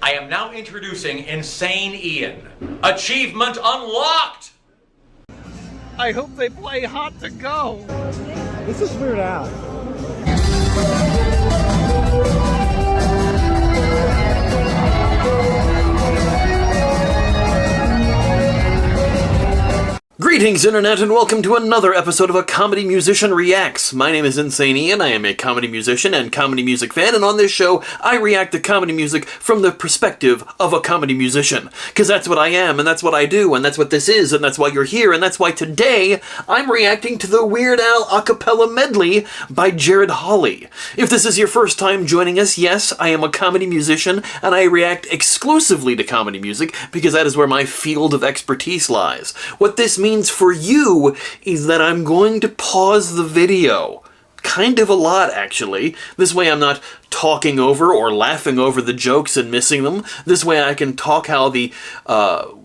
I am now introducing Insane Ian. Achievement unlocked! I hope they play Hot to Go. This is Weird Al. Greetings, Internet, and welcome to another episode of A Comedy Musician Reacts. My name is Insane Ian. I am a comedy musician and comedy music fan, and on this show, I react to comedy music from the perspective of a comedy musician. Because that's what I am, and that's what I do, and that's what this is, and that's why you're here, and that's why today, I'm reacting to the Weird Al ACAPELLA Medley by Halley. If this is your first time joining us, yes, I am a comedy musician, and I react exclusively to comedy music, because that is where my field of expertise lies. What this means for you is that I'm going to pause the video. Kind of a lot, actually. This way I'm not talking over or laughing over the jokes and missing them. This way I can talk how the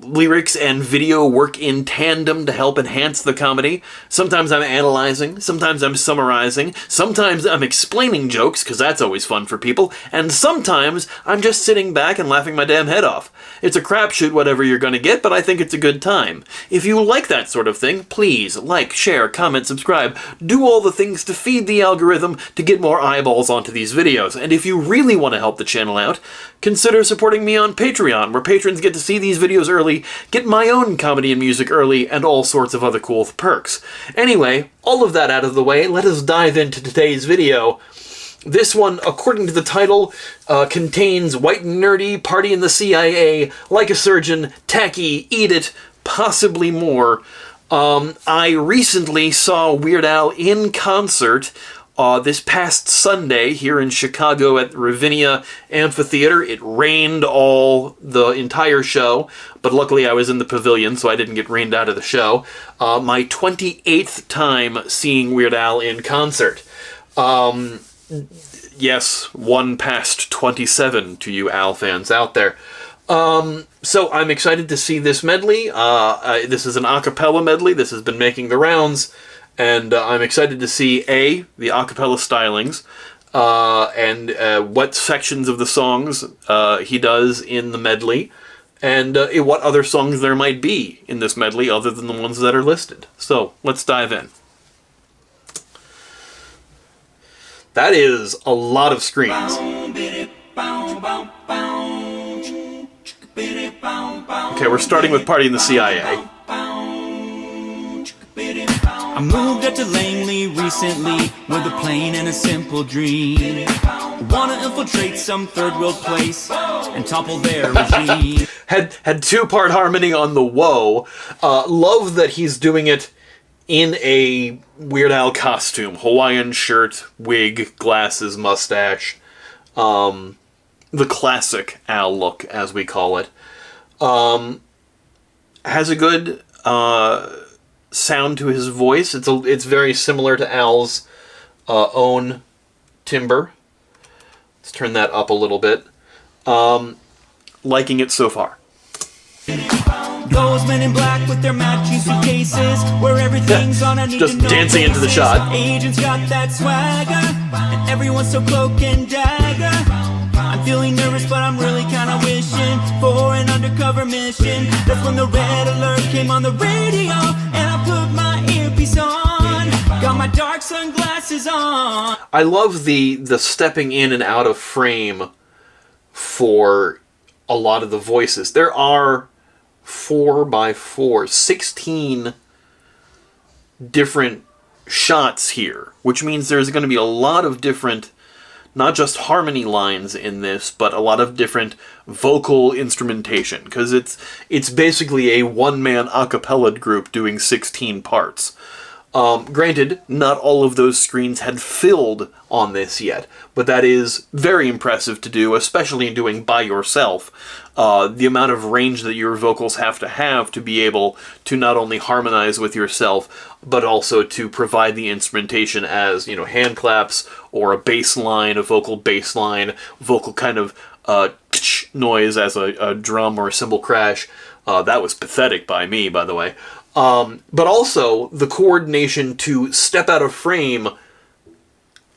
lyrics and video work in tandem to help enhance the comedy. Sometimes I'm analyzing, sometimes I'm summarizing, sometimes I'm explaining jokes, because that's always fun for people, and sometimes I'm just sitting back and laughing my damn head off. It's a crapshoot whatever you're gonna get, but I think it's a good time. If you like that sort of thing, please like, share, comment, subscribe, do all the things to feed the algorithm to get more eyeballs onto these videos. And if you really want to help the channel out, consider supporting me on Patreon, where patrons get to see these videos early, get my own comedy and music early, and all sorts of other cool perks. Anyway, all of that out of the way, let us dive into today's video. This one, according to the title, contains white and nerdy, party in the CIA, like a surgeon, tacky, eat it, possibly more. I recently saw Weird Al in concert this past Sunday here in Chicago at Ravinia Amphitheater. It rained the entire show, but luckily I was in the pavilion, so I didn't get rained out of the show. My 28th time seeing Weird Al in concert. Yes, one past 27 to you Al fans out there. So I'm excited to see this medley. This is an a cappella medley. This has been making the rounds. And I'm excited to see, A, the a cappella stylings, and what sections of the songs he does in the medley, and what other songs there might be in this medley other than the ones that are listed. So, let's dive in. That is a lot of screens. Okay, we're starting with Party in the CIA. I moved up to Langley recently with a plain and a simple dream. Wanna infiltrate some third world place and topple their regime. Had two-part harmony on the whoa. Love that he's doing it in a Weird Al costume. Hawaiian shirt, wig, glasses, mustache. The classic Al look, as we call it. Has a good sound to his voice. It's very similar to Al's own timbre. Let's turn that up a little bit. Liking it so far. Those men in black with their matching suitcases, where everything's on a need just to know dancing into the basis. shot. Agents got that swagger, and everyone's so cloak and dagger. I'm feeling nervous, but I'm really kinda wishing for an undercover mission. That's when the red alert came on the radio, and I put my earpiece on. Got my dark sunglasses on. I love the stepping in and out of frame for a lot of the voices. There are 16 different shots here, which means there's going to be a lot of different, not just harmony lines in this, but a lot of different vocal instrumentation, because it's basically a one-man a cappella group doing 16 parts. Granted, not all of those screens had filled on this yet, but that is very impressive to do, especially in doing by yourself. The amount of range that your vocals have to be able to not only harmonize with yourself, but also to provide the instrumentation as, hand claps, or a bass line, a vocal bass line, vocal kind of noise as a drum or a cymbal crash. That was pathetic by me, by the way. But also the coordination to step out of frame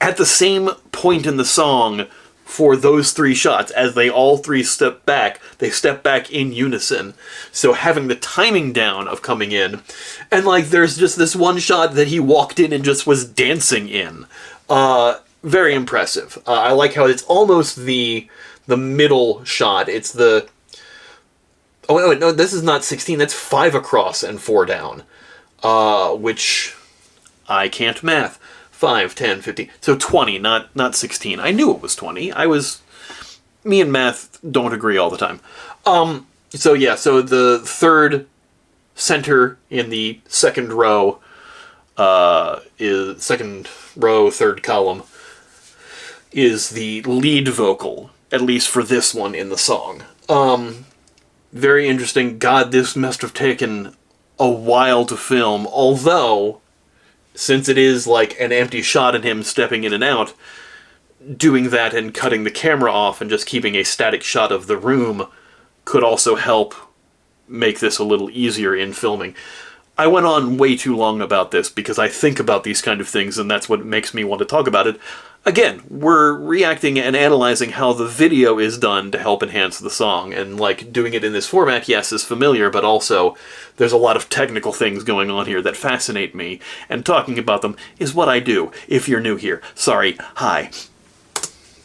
at the same point in the song for those 3 shots. As they all 3 step back, they step back in unison. So having the timing down of coming in, and like there's just this one shot that he walked in and just was dancing in. Very impressive. I like how it's almost the middle shot. It's the... Oh, wait, no, this is not 16. That's 5 across and 4 down. Which I can't math. 5, 10, 15. So 20, not 16. I knew it was 20. Me and math don't agree all the time. So yeah, so the third center in the second row, third column, is the lead vocal, at least for this one in the song. Very interesting. God, this must have taken a while to film, although, since it is like an empty shot and him stepping in and out, doing that and cutting the camera off and just keeping a static shot of the room could also help make this a little easier in filming. I went on way too long about this because I think about these kind of things and that's what makes me want to talk about it. Again, we're reacting and analyzing how the video is done to help enhance the song, and like doing it in this format, yes, is familiar, but also there's a lot of technical things going on here that fascinate me, and talking about them is what I do. If you're new here, sorry, hi.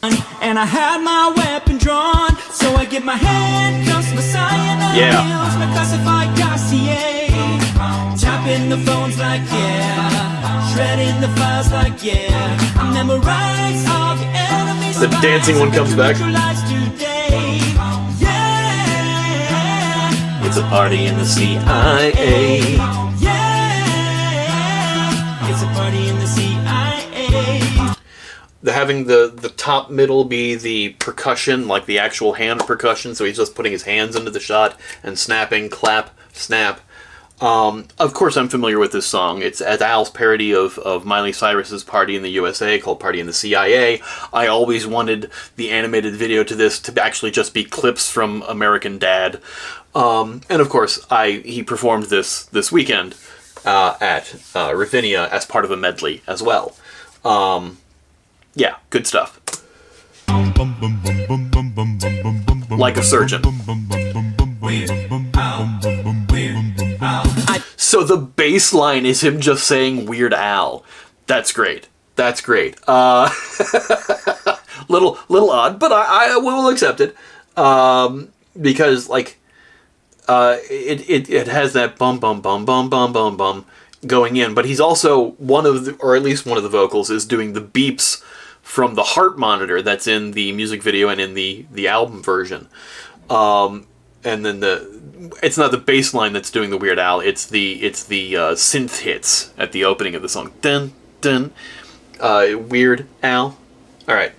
And I had my weapon drawn, so I get my handcuffs, my cyanide pills, my classified dossier. Tapping the phones like yeah, shredding the files like yeah. I memorize all the enemies. The dancing one comes back. Yeah. It's a party in the CIA. Yeah. It's a party in the CIA. Having the top middle be the percussion, like the actual hand percussion, so he's just putting his hands into the shot and snapping, clap, snap. Of course I'm familiar with this song. It's Al's parody of Miley Cyrus's Party in the USA called Party in the CIA. I always wanted the animated video to this to actually just be clips from American Dad. And of course he performed this weekend at Ravinia as part of a medley as well. Yeah, good stuff. Like a surgeon. So the bass line is him just saying Weird Al. That's great. That's great. Little odd, but I will accept it. Because like it has that bum bum bum bum bum bum bum going in, but he's also or at least one of the vocals is doing the beeps from the heart monitor that's in the music video and in the album version. And then it's not the bass line that's doing the Weird Al, it's the synth hits at the opening of the song. Dun dun. Weird Al. Alright.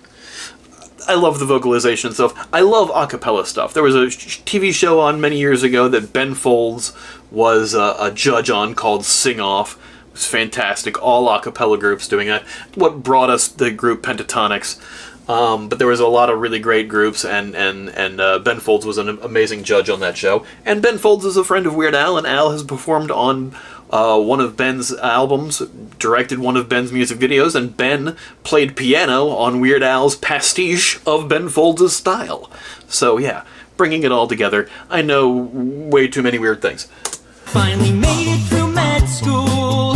I love the vocalization stuff. I love acapella stuff. There was a TV show on many years ago that Ben Folds was a judge on called Sing Off. It was fantastic. All acapella groups doing it. What brought us the group Pentatonics. But there was a lot of really great groups, and Ben Folds was an amazing judge on that show. And Ben Folds is a friend of Weird Al, and Al has performed on one of Ben's albums, directed one of Ben's music videos, and Ben played piano on Weird Al's pastiche of Ben Folds' style. So yeah, bringing it all together. I know way too many weird things. Finally made it through med school.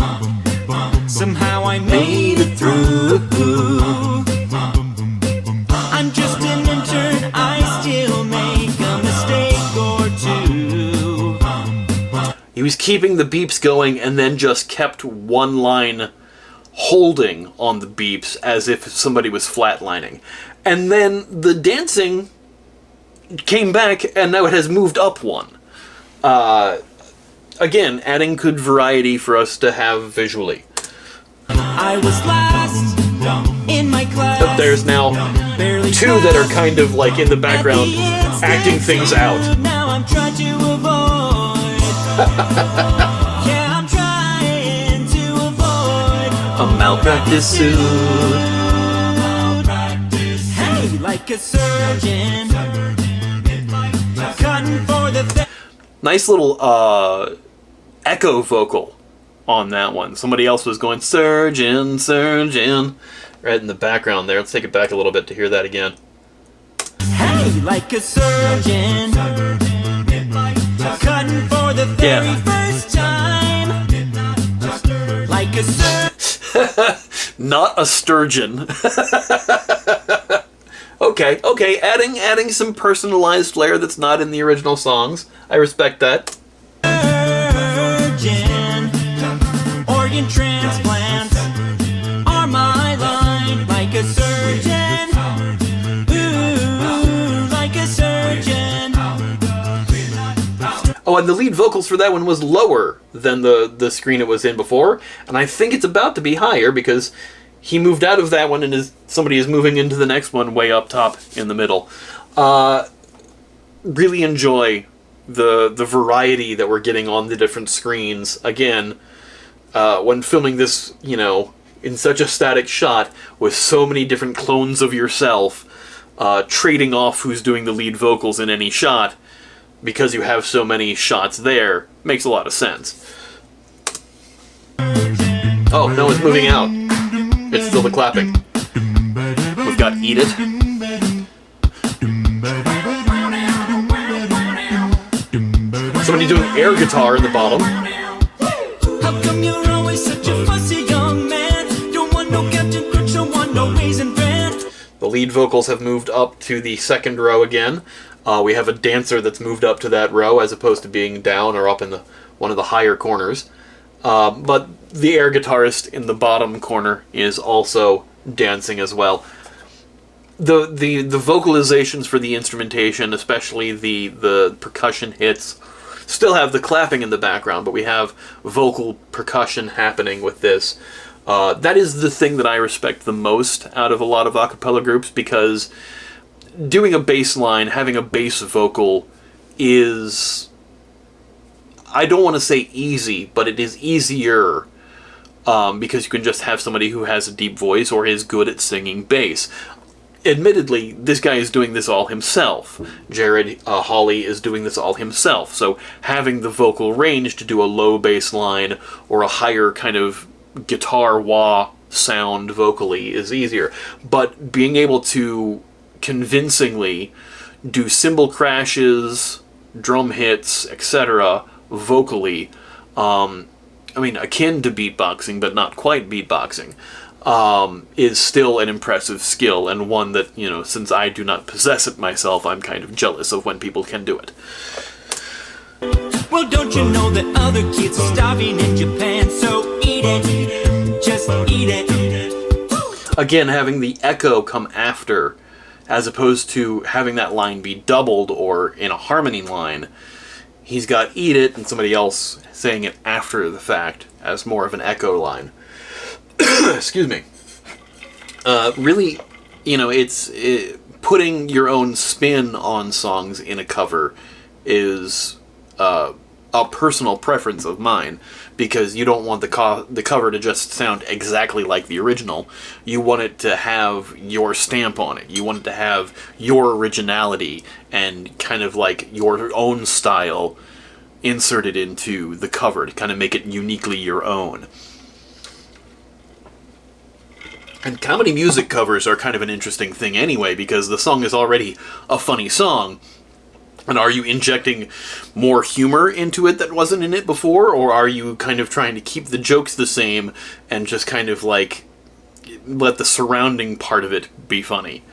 Somehow I made it through. I'm just an intern, I still make a mistake or two. He was keeping the beeps going and then just kept one line holding on the beeps as if somebody was flatlining. And then the dancing came back and now it has moved up one. Again, adding good variety for us to have visually. I was last in my class. But there's now two that are kind of like in the background acting things out. Now I'm trying to avoid. Yeah, I'm trying to avoid A malpractice suit. Hey, like a surgeon, cutting for the Nice little echo vocal on that one. Somebody else was going, surgeon, surgeon, right in the background there. Let's take it back a little bit to hear that again. like a surgeon, cutting for the very first time, like a surgeon. Not a sturgeon. Okay, adding some personalized flair that's not in the original songs. I respect that. Surgeon, organ transplants are my line, like a surgeon. Ooh, like a surgeon. Oh, and the lead vocals for that one was lower than the screen it was in before, and I think it's about to be higher because he moved out of that one and somebody is moving into the next one way up top in the middle. Really enjoy the variety that we're getting on the different screens. Again, when filming this, in such a static shot with so many different clones of yourself, trading off who's doing the lead vocals in any shot, because you have so many shots there, makes a lot of sense. Oh, no, it's moving out. It's still the clapping. We've got Eat It. Somebody doing air guitar in the bottom. How come you're always such a fussy young man? Don't want no Captain Crunch, don't want no Raisin Bran. The lead vocals have moved up to the second row again. We have a dancer that's moved up to that row as opposed to being down or up in one of the higher corners. But the air guitarist in the bottom corner is also dancing as well. The vocalizations for the instrumentation, especially the percussion hits, still have the clapping in the background, but we have vocal percussion happening with this. That is the thing that I respect the most out of a lot of a cappella groups, because doing a bass line, having a bass vocal is, I don't want to say easy, but it is easier because you can just have somebody who has a deep voice or is good at singing bass. Admittedly, this guy is doing this all himself. Jared Halley is doing this all himself, so having the vocal range to do a low bass line or a higher kind of guitar wah sound vocally is easier. But being able to convincingly do cymbal crashes, drum hits, etc., vocally, akin to beatboxing, but not quite beatboxing, is still an impressive skill, and one that, since I do not possess it myself, I'm kind of jealous of when people can do it. Well, don't you know that other kids are starving in Japan? So eat it, just eat it. Again, having the echo come after, as opposed to having that line be doubled or in a harmony line, he's got eat it and somebody else saying it after the fact as more of an echo line. Excuse me. Really, putting your own spin on songs in a cover is a personal preference of mine, because you don't want the cover to just sound exactly like the original. You want it to have your stamp on it. You want it to have your originality and kind of like your own style inserted into the cover to kind of make it uniquely your own. And comedy music covers are kind of an interesting thing anyway, because the song is already a funny song. And are you injecting more humor into it that wasn't in it before? Or are you kind of trying to keep the jokes the same and just kind of like let the surrounding part of it be funny?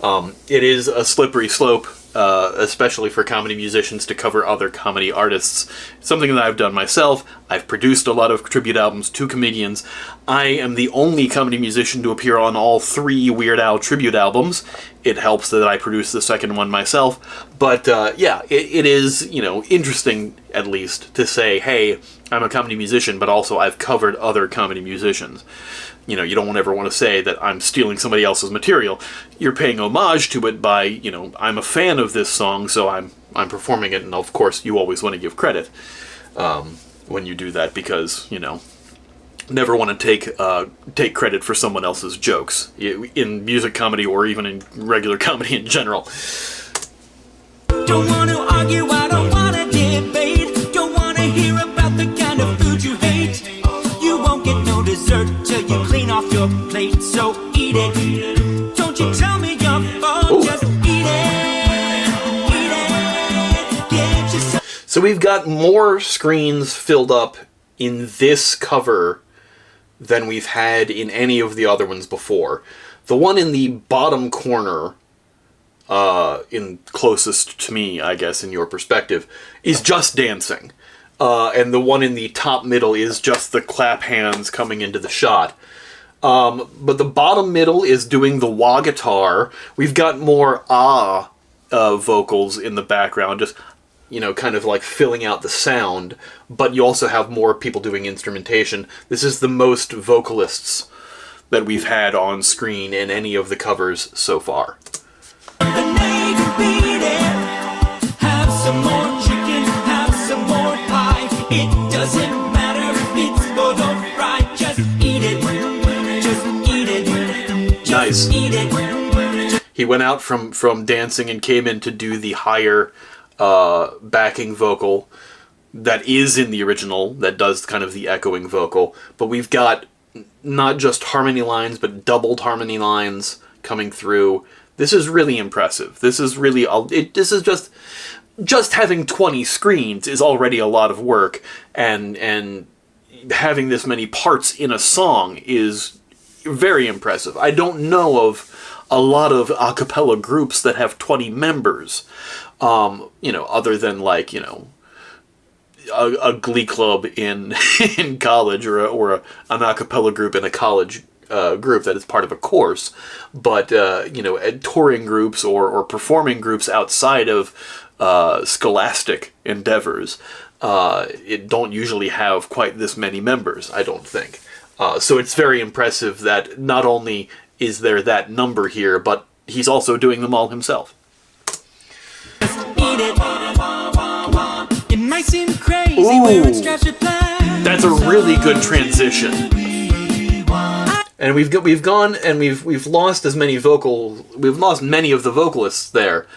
It is a slippery slope, especially for comedy musicians, to cover other comedy artists. It's something that I've done myself. I've produced a lot of tribute albums to comedians. I am the only comedy musician to appear on all 3 Weird Al tribute albums. It helps that I produced the second one myself. But it is, interesting at least to say, hey, I'm a comedy musician, but also I've covered other comedy musicians. You don't ever want to say that I'm stealing somebody else's material. You're paying homage to it by, I'm a fan of this song, so I'm performing it, and of course you always want to give credit when you do that, because, never want to take credit for someone else's jokes in music comedy or even in regular comedy in general. Don't want to argue, I don't want to debate. Don't want to hear about the kind of food you hate. You won't get no dessert till you clean off your plate. So eat it. Don't you tell me your fault, just eat it. So we've got more screens filled up in this cover than we've had in any of the other ones before. The one in the bottom corner, in closest to me, I guess, in your perspective, is just dancing. And the one in the top middle is just the clap hands coming into the shot. But the bottom middle is doing the wah guitar. We've got more vocals in the background, just, kind of like filling out the sound. But you also have more people doing instrumentation. This is the most vocalists that we've had on screen in any of the covers so far. Have some more chicken, have some more pie. It doesn't matter if it's boiled or fried. Just eat it. Just eat it. Just Nice. Eat it. He went out from dancing and came in to do the higher backing vocal that is in the original, that does kind of the echoing vocal. But we've got not just harmony lines, but doubled harmony lines coming through. This is really impressive. This is really this is just having 20 screens is already a lot of work, and having this many parts in a song is very impressive. I don't know of a lot of a cappella groups that have 20 members, other than a glee club in in college, or an a cappella group in a college group that is part of a course. But touring groups or performing groups outside of scholastic endeavors, it don't usually have quite this many members, I don't think. So it's very impressive that not only is there that number here, but he's also doing them all himself. Eat it. It might seem crazy where it's scratched your plan. That's a really good transition. And we've gone and we've lost many of the vocalists there.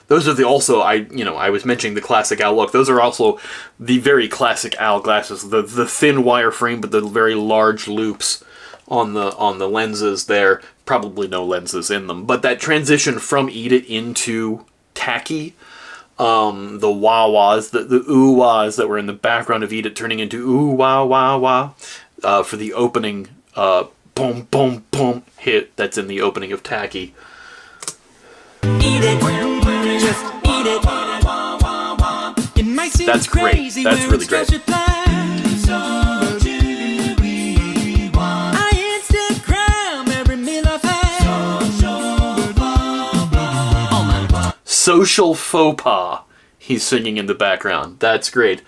Those are I was mentioning the classic Al look. Those are also the very classic Al glasses. The thin wire frame, but the very large loops on the lenses there. Probably no lenses in them. But that transition from Eat It into Tacky, the wah-wahs, the ooh-wahs that were in the background of Eat It turning into ooh-wah-wah-wah, for the opening boom, boom, boom hit that's in the opening of Tacky. Eat it. Just eat it. It might seem That's great. crazy That's where really it's scratched your plan. I Instagram every meal I've had. Social faux pas, he's singing in the background. That's great.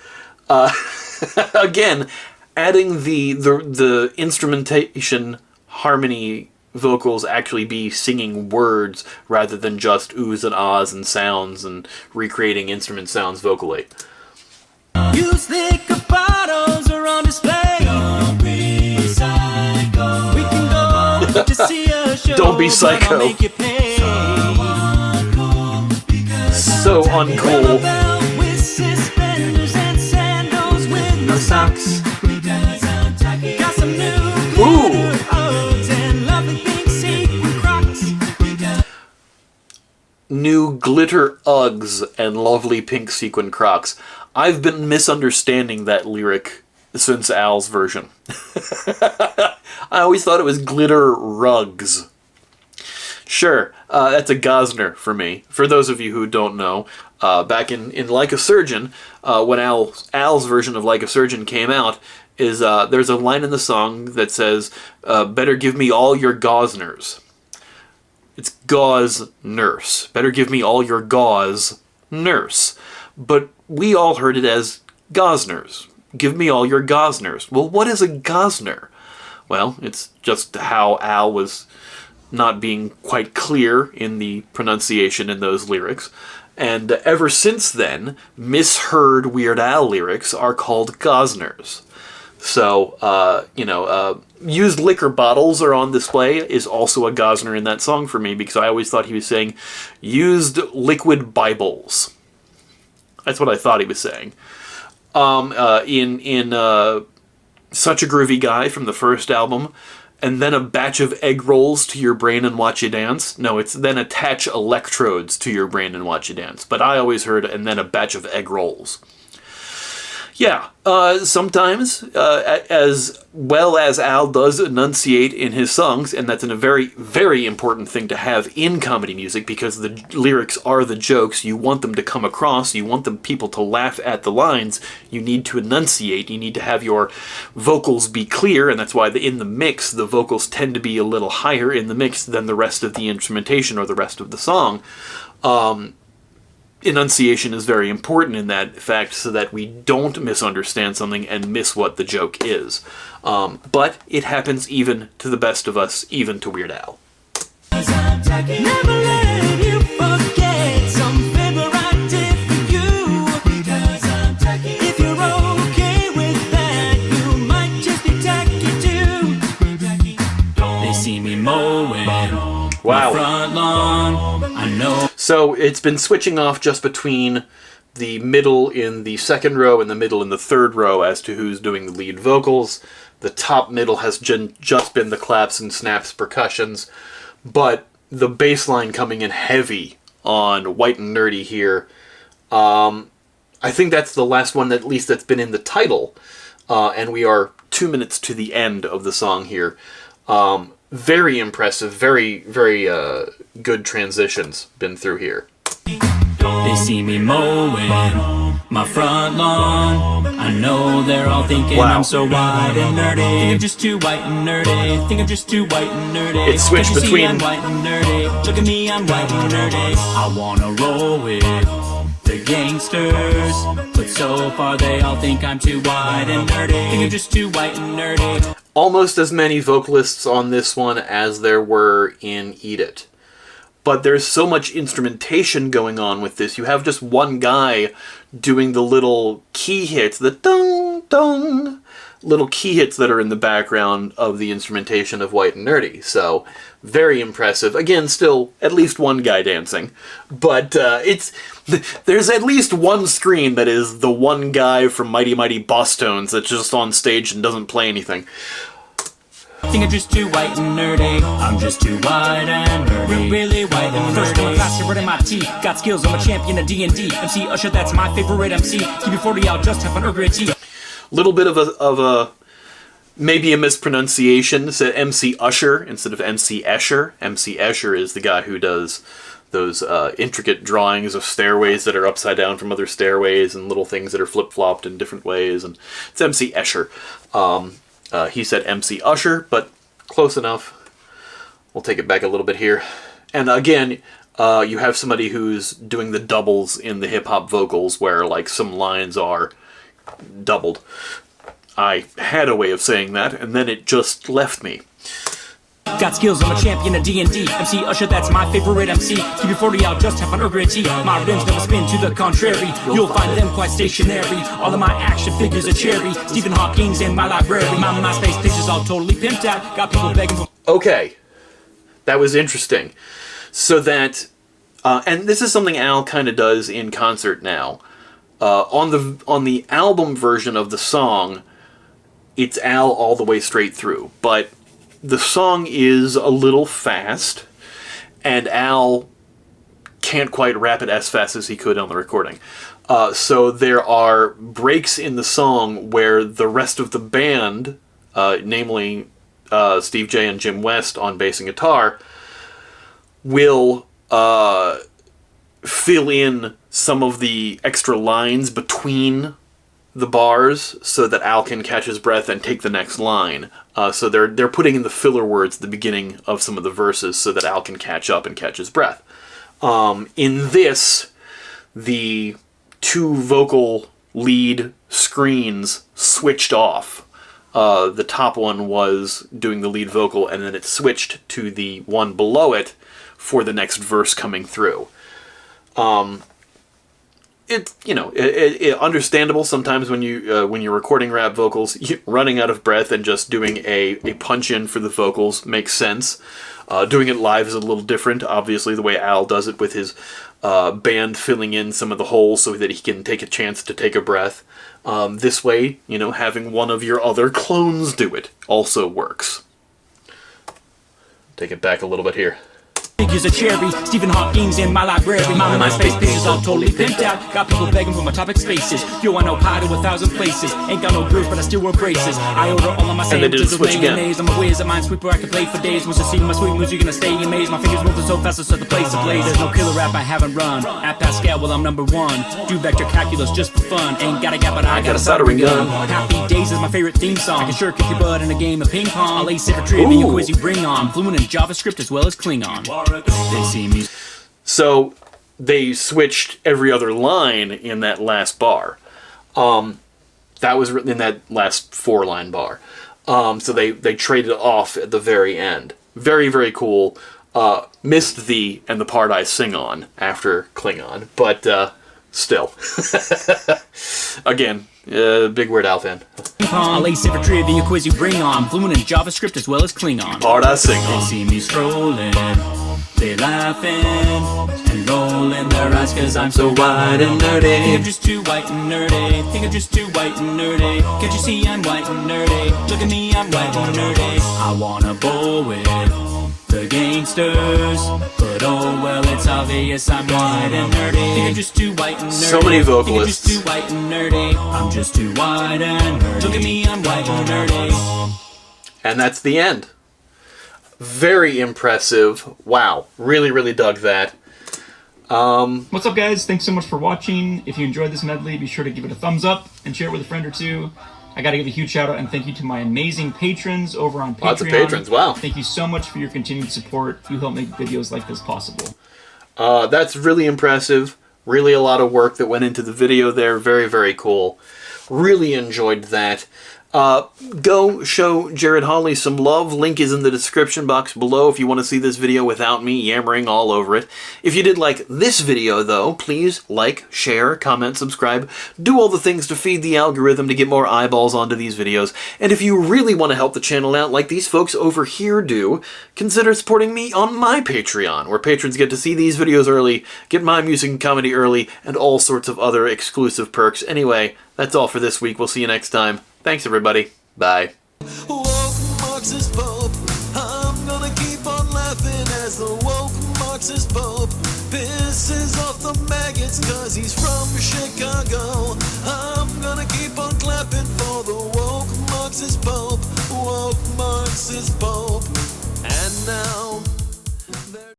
Again, adding the instrumentation harmony vocals actually be singing words rather than just oohs and ahs and sounds and recreating instrument sounds vocally. Used liquor bottles are on display. Don't be psycho. We can go to see a show. Don't be psycho. But I'll make you pay. So uncool. With suspenders and sandals with no socks. Got some new glitter Uggs and lovely pink sequin Crocs. New glitter Uggs and lovely pink sequin Crocs. I've been misunderstanding that lyric since Al's version. I always thought it was glitter rugs. Sure, that's a Gosner for me. For those of you who don't know, back in Like a Surgeon, when Al's version of Like a Surgeon came out, there's a line in the song that says, better give me all your Gosners. It's gauze nurse. Better give me all your gauze nurse. But we all heard it as Gosners. Give me all your Gosners. Well, what is a Gosner? Well, it's just how Al was not being quite clear in the pronunciation in those lyrics. And ever since then, misheard Weird Al lyrics are called Gosners. So, used liquor bottles are on display is also a Gosner in that song for me, because I always thought he was saying used liquid Bibles. That's what I thought he was saying. In Such a Groovy Guy from the first album, and then a batch of egg rolls to your brain and watch you dance. No, it's then attach electrodes to your brain and watch you dance. But I always heard, and then a batch of egg rolls. Yeah, sometimes, as well as Al does enunciate in his songs, and that's a very, very important thing to have in comedy music, because the lyrics are the jokes. You want them to come across, you want people to laugh at the lines, you need to enunciate, you need to have your vocals be clear, and that's why in the mix, the vocals tend to be a little higher in the mix than the rest of the instrumentation or the rest of the song. Enunciation is very important in that fact, so that we don't misunderstand something and miss what the joke is. But it happens even to the best of us, even to Weird Al. Never let you forget some favor I did for you. Because I'm tacky. If you're okay with that, you might just be tacky too. They see me mowing my front lawn. I know. So it's been switching off just between the middle in the second row and the middle in the third row as to who's doing the lead vocals. The top middle has just been the claps and snaps percussions, but the bass line coming in heavy on White and Nerdy here. I think that's the last one, at least that's been in the title, and we are 2 minutes to the end of the song here. Very impressive, very, very good transitions been through here. They see me mowing my front lawn. I know they're all thinking I'm so white and nerdy. Think I'm just too white and nerdy. Think I'm just too white and nerdy. It switched Can't you between. See I'm white and nerdy. Look at me, I'm white and nerdy. I wanna roll with the gangsters, but so far they all think I'm too white and nerdy. Think I'm just too white and nerdy. Almost as many vocalists on this one as there were in Eat It. But there's so much instrumentation going on with this. You have just one guy doing the little key hits, the dong, dong, little key hits that are in the background of the instrumentation of White and Nerdy. So, very impressive. Again, still at least one guy dancing. But there's at least one screen that is the one guy from Mighty Mighty Boss Tones that's just on stage and doesn't play anything. Think I'm just too white and nerdy. I'm just too white and nerdy. Really white and nerdy. First in my class, you're MIT. Got skills, I'm a champion of D&D. MC Usher, that's my favorite MC. Keep it 40, I'll just have an tea. Little bit of a maybe a mispronunciation. Said MC Usher instead of MC Escher. MC Escher is the guy who does those intricate drawings of stairways that are upside down from other stairways and little things that are flip-flopped in different ways. And it's MC Escher. He said MC Usher, but close enough. We'll take it back a little bit here. And again, you have somebody who's doing the doubles in the hip-hop vocals where, like, some lines are doubled. I had a way of saying that, and then it just left me. Got skills, I'm a champion of D&D. MC Usher, that's my favorite MC. Keep it 40, I'll just have an tea. My rims never spin to the contrary. You'll find them quite stationary. All of my action figures are cherry. Stephen Hawking's in my library. My MySpace page is all totally pimped out. Got people begging for... Okay. That was interesting. So that... and this is something Al kind of does in concert now. On the album version of the song, it's Al all the way straight through. But the song is a little fast, and Al can't quite rap it as fast as he could on the recording. So there are breaks in the song where the rest of the band, namely Steve J and Jim West on bass and guitar, will fill in some of the extra lines between the bars so that Al can catch his breath and take the next line. So they're putting in the filler words at the beginning of some of the verses so that Al can catch up and catch his breath. In this, the two vocal lead screens switched off. The top one was doing the lead vocal, and then it switched to the one below it for the next verse coming through. It's understandable sometimes when you're recording rap vocals, running out of breath and just doing a punch in for the vocals makes sense. Doing it live is a little different, obviously, the way Al does it with his band filling in some of the holes so that he can take a chance to take a breath. This way, having one of your other clones do it also works. Take it back a little bit here. Figures a cherry, Stephen Hawking's in my library. My MySpace page is all totally pimped out. Got people begging for my topic spaces. Yo, I know pie to 1,000 places. Ain't got no groups, but I still wear braces. I order all of my sandwiches with mayonnaise. I'm a whiz, a minesweeper, I can play for days. Once you see my sweet moves, you're gonna stay amazed. My fingers moving so fast, I set the place ablaze. There's no killer rap I haven't run. At Pascal, well, I'm number one. Do vector calculus just for fun. Ain't got a gap, but I got a soldering gun. Happy Days is my favorite theme song. I can sure kick your butt in a game of ping pong. I'll ace every trivia quiz you bring on. Fluent in JavaScript as well as Klingon. They see me. So they switched every other line in that last bar. That was written in that last 4-line bar. So they traded off at the very end. Very, very cool. Missed the and the part I sing on after Klingon, but still. Again, big Weird Al fan. I'll ace every trivia quiz you bring on. Fluent in JavaScript as well as Klingon. Part I sing on. They see me strolling, they laughing and rolling their eyes cause I'm so white and nerdy. Think I'm just too white and nerdy. Think I'm just too white and nerdy. Can't you see I'm white and nerdy? Look at me, I'm white and nerdy. I wanna bowl with the gangsters, but oh well, it's obvious I'm white and nerdy. Think I'm just too white and nerdy. So many vocalists. Think I'm just too white and nerdy. I'm just too white and nerdy. Look at me, I'm white and nerdy. And that's the end. Very impressive. Wow. Really, really dug that. What's up, guys? Thanks so much for watching. If you enjoyed this medley, be sure to give it a thumbs up and share it with a friend or two. I gotta give a huge shout out and thank you to my amazing patrons over on Patreon. Lots of patrons, wow. Thank you so much for your continued support. You help make videos like this possible. That's really impressive. Really a lot of work that went into the video there. Very, very cool. Really enjoyed that. Go show Jared Halley some love. Link is in the description box below if you want to see this video without me yammering all over it. If you did like this video, though, please like, share, comment, subscribe. Do all the things to feed the algorithm to get more eyeballs onto these videos. And if you really want to help the channel out like these folks over here do, consider supporting me on my Patreon, where patrons get to see these videos early, get my music and comedy early, and all sorts of other exclusive perks. Anyway, that's all for this week. We'll see you next time. Thanks, everybody. Bye. Woke Marxist Pope. I'm gonna keep on laughing as the woke Marxist Pope pisses off the maggots cause he's from Chicago. I'm gonna keep on clapping for the woke Marxist Pope. Woke Marxist Pope. And now